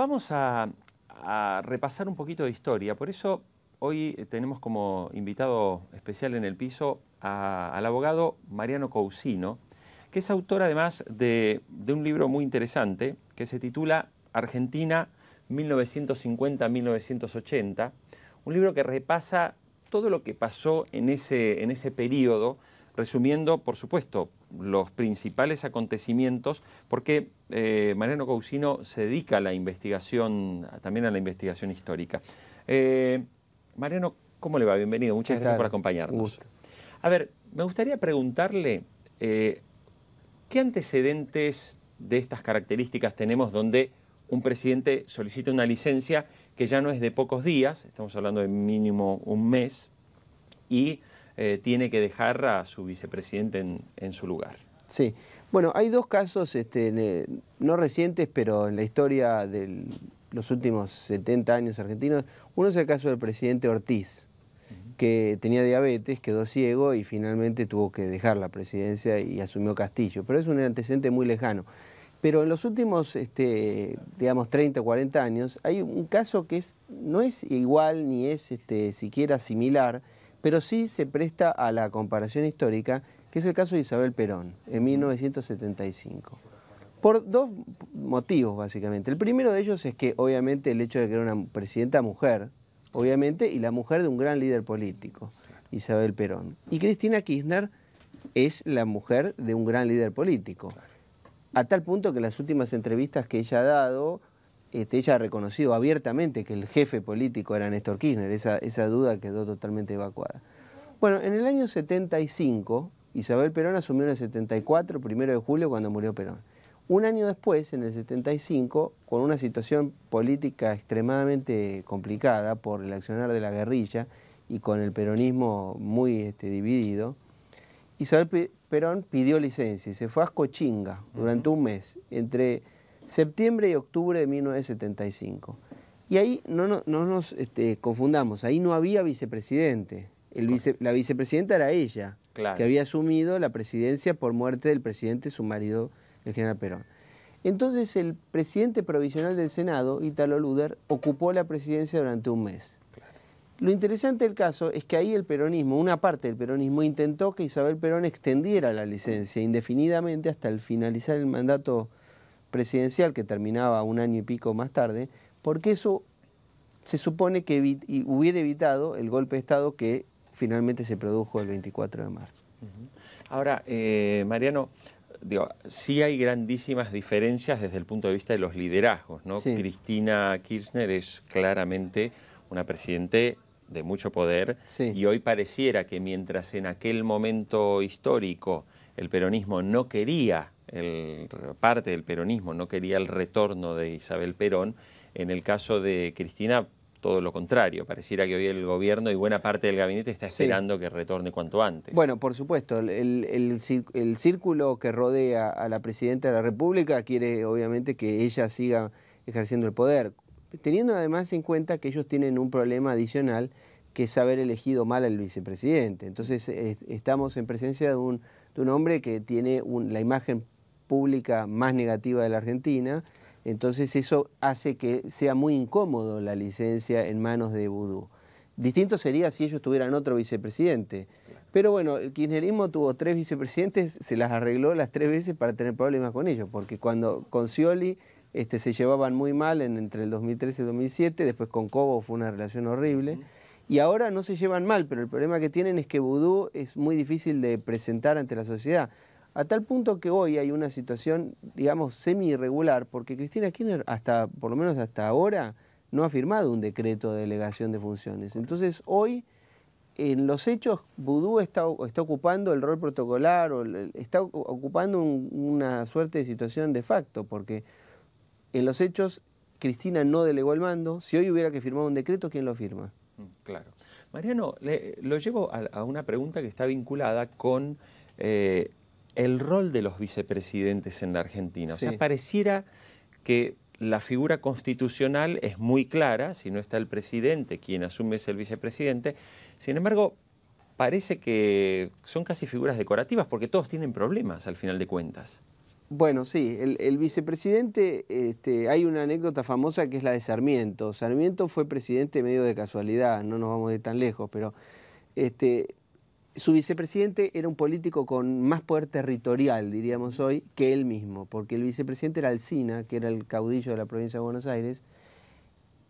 Vamos a repasar un poquito de historia. Por eso hoy tenemos como invitado especial en el piso al abogado Mariano Cousino, que es autor además de un libro muy interesante que se titula Argentina 1950-1980, un libro que repasa todo lo que pasó en ese periodo, resumiendo, por supuesto, los principales acontecimientos, porque Mariano Cousino se dedica a la investigación, también a la investigación histórica. Mariano, ¿cómo le va? Bienvenido, muchas gracias por acompañarnos. A ver, me gustaría preguntarle, ¿qué antecedentes de estas características tenemos donde un presidente solicita una licencia que ya no es de pocos días, estamos hablando de mínimo un mes, y tiene que dejar a su vicepresidente en su lugar? Sí, bueno, hay dos casos no recientes, pero en la historia de los últimos 70 años argentinos. Uno es el caso del presidente Ortiz, que tenía diabetes, quedó ciego y finalmente tuvo que dejar la presidencia y asumió Castillo, pero es un antecedente muy lejano. Pero en los últimos, digamos, 30 o 40 años, hay un caso que no es igual ni es siquiera similar, pero sí se presta a la comparación histórica, que es el caso de Isabel Perón, en 1975. Por dos motivos, básicamente. El primero de ellos es que, obviamente, el hecho de que era una presidenta mujer, obviamente, y la mujer de un gran líder político, Isabel Perón. Y Cristina Kirchner es la mujer de un gran líder político. A tal punto que en las últimas entrevistas que ella ha dado, ella ha reconocido abiertamente que el jefe político era Néstor Kirchner. Esa duda quedó totalmente evacuada. Bueno, en el año 75, Isabel Perón asumió en el 74, 1 de julio, cuando murió Perón. Un año después, en el 75, con una situación política extremadamente complicada por el accionar de la guerrilla y con el peronismo muy dividido, Isabel Perón pidió licencia y se fue a Ascochinga durante un mes, entre septiembre y octubre de 1975. Y ahí no nos confundamos, ahí no había vicepresidente. La vicepresidenta era ella, claro, que había asumido la presidencia por muerte del presidente, su marido, el general Perón. Entonces el presidente provisional del Senado, Ítalo Luder, ocupó la presidencia durante un mes. Lo interesante del caso es que ahí el peronismo, una parte del peronismo, intentó que Isabel Perón extendiera la licencia indefinidamente hasta el finalizar el mandato presidencial, que terminaba un año y pico más tarde, porque eso se supone que hubiera evitado el golpe de Estado que finalmente se produjo el 24 de marzo. Ahora, Mariano, sí hay grandísimas diferencias desde el punto de vista de los liderazgos, ¿no? Sí. Cristina Kirchner es claramente una presidente de mucho poder, sí, y hoy pareciera que mientras en aquel momento histórico el peronismo no quería, parte del peronismo no quería el retorno de Isabel Perón, en el caso de Cristina todo lo contrario, pareciera que hoy el gobierno y buena parte del gabinete está esperando, sí, que retorne cuanto antes. Bueno, por supuesto, el círculo que rodea a la Presidenta de la República quiere obviamente que ella siga ejerciendo el poder, teniendo además en cuenta que ellos tienen un problema adicional, que es haber elegido mal al vicepresidente. Entonces estamos en presencia de un hombre que tiene la imagen pública más negativa de la Argentina. Entonces eso hace que sea muy incómodo la licencia en manos de Vudú. Distinto sería si ellos tuvieran otro vicepresidente. Pero bueno, el kirchnerismo tuvo 3 vicepresidentes, se las arregló las 3 veces para tener problemas con ellos, porque cuando con Scioli se llevaban muy mal entre el 2013 y el 2007, después con Cobo fue una relación horrible, y ahora no se llevan mal, pero el problema que tienen es que Vudú es muy difícil de presentar ante la sociedad. A tal punto que hoy hay una situación, digamos, semi-irregular, porque Cristina Kirchner, por lo menos hasta ahora, no ha firmado un decreto de delegación de funciones. Entonces, hoy, en los hechos, Vudú está ocupando el rol protocolar, o está ocupando una suerte de situación de facto, porque en los hechos, Cristina no delegó el mando. Si hoy hubiera que firmar un decreto, ¿quién lo firma? Claro. Mariano, lo llevo a una pregunta que está vinculada con el rol de los vicepresidentes en la Argentina. Sí. O sea, pareciera que la figura constitucional es muy clara, si no está el presidente, quien asume es el vicepresidente. Sin embargo, parece que son casi figuras decorativas porque todos tienen problemas al final de cuentas. Bueno, sí, el vicepresidente, hay una anécdota famosa que es la de Sarmiento. Sarmiento fue presidente medio de casualidad, no nos vamos de tan lejos, pero su vicepresidente era un político con más poder territorial, diríamos hoy, que él mismo, porque el vicepresidente era Alsina, que era el caudillo de la provincia de Buenos Aires,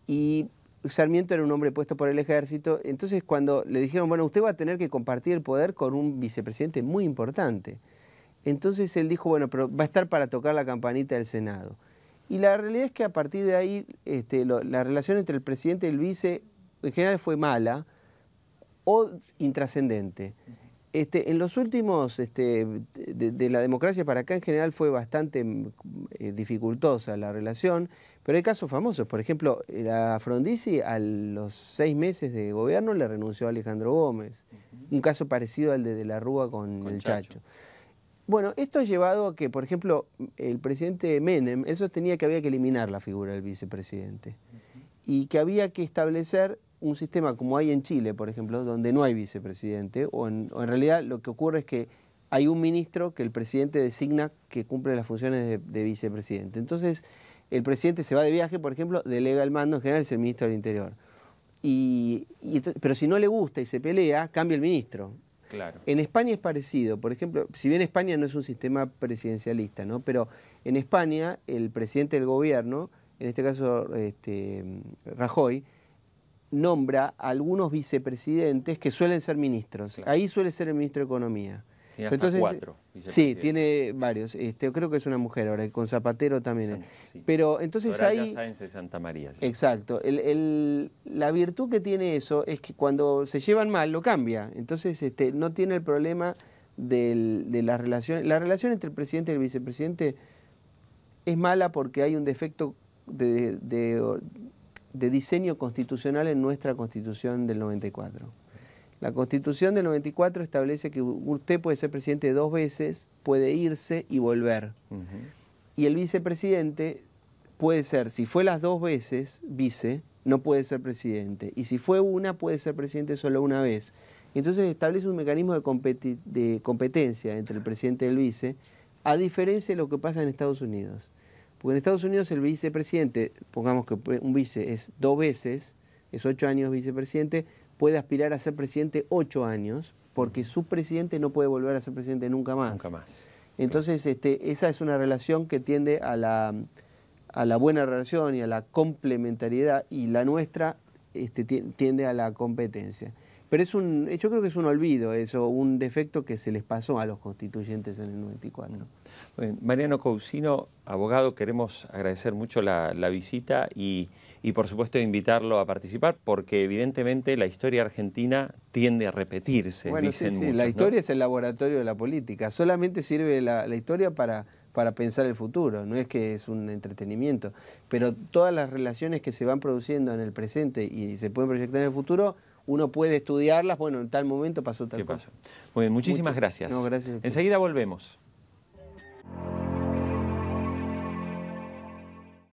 y Sarmiento era un hombre puesto por el ejército. Entonces cuando le dijeron, bueno, usted va a tener que compartir el poder con un vicepresidente muy importante. Entonces él dijo, bueno, pero va a estar para tocar la campanita del Senado. Y la realidad es que a partir de ahí la relación entre el presidente y el vice en general fue mala o intrascendente. En los últimos, de la democracia para acá en general fue bastante dificultosa la relación, pero hay casos famosos. Por ejemplo, la Frondizi a los 6 meses de gobierno le renunció a Alejandro Gómez. Un caso parecido al de la Rúa con el Chacho. Bueno, esto ha llevado a que, por ejemplo, el presidente Menem, él sostenía que había que eliminar la figura del vicepresidente y que había que establecer un sistema como hay en Chile, por ejemplo, donde no hay vicepresidente, o en realidad lo que ocurre es que hay un ministro que el presidente designa que cumple las funciones de vicepresidente. Entonces, el presidente se va de viaje, por ejemplo, delega el mando, en general es el ministro del Interior. Pero si no le gusta y se pelea, cambia el ministro. Claro. En España es parecido, por ejemplo, si bien España no es un sistema presidencialista, ¿no? Pero en España el presidente del gobierno, en este caso Rajoy, nombra a algunos vicepresidentes que suelen ser ministros. Claro. Ahí suele ser el ministro de Economía. Tiene hasta entonces, 4 sí, tiene varios. Creo que es una mujer ahora, con Zapatero también. Sí. Pero entonces Soraya ahí... Sáenz de Santa María. Sí. Exacto. La virtud que tiene eso es que cuando se llevan mal lo cambia. Entonces no tiene el problema de las relaciones. La relación entre el presidente y el vicepresidente es mala porque hay un defecto de diseño constitucional en nuestra Constitución del 94. La Constitución del 94 establece que usted puede ser presidente 2 veces, puede irse y volver. Y el vicepresidente puede ser, si fue las 2 veces vice, no puede ser presidente. Y si fue una, puede ser presidente solo una vez. Entonces establece un mecanismo de competencia entre el presidente y el vice, a diferencia de lo que pasa en Estados Unidos. Porque en Estados Unidos el vicepresidente, pongamos que un vice es 2 veces, es 8 años vicepresidente, puede aspirar a ser presidente 8 años, porque su presidente no puede volver a ser presidente nunca más. Nunca más. Entonces, esa es una relación que tiende a la buena relación y a la complementariedad, y la nuestra tiende a la competencia. Pero yo creo que es un olvido eso, un defecto que se les pasó a los constituyentes en el 94. Bueno, Mariano Cousino, abogado, queremos agradecer mucho la visita y por supuesto invitarlo a participar, porque evidentemente la historia argentina tiende a repetirse, bueno, dicen muchos, la historia, ¿no?, es el laboratorio de la política. Solamente sirve la historia para pensar el futuro, no es que es un entretenimiento. Pero todas las relaciones que se van produciendo en el presente y se pueden proyectar en el futuro, uno puede estudiarlas, bueno, en tal momento pasó tal cosa. Muy bien, muchísimas gracias. No, gracias. Enseguida volvemos.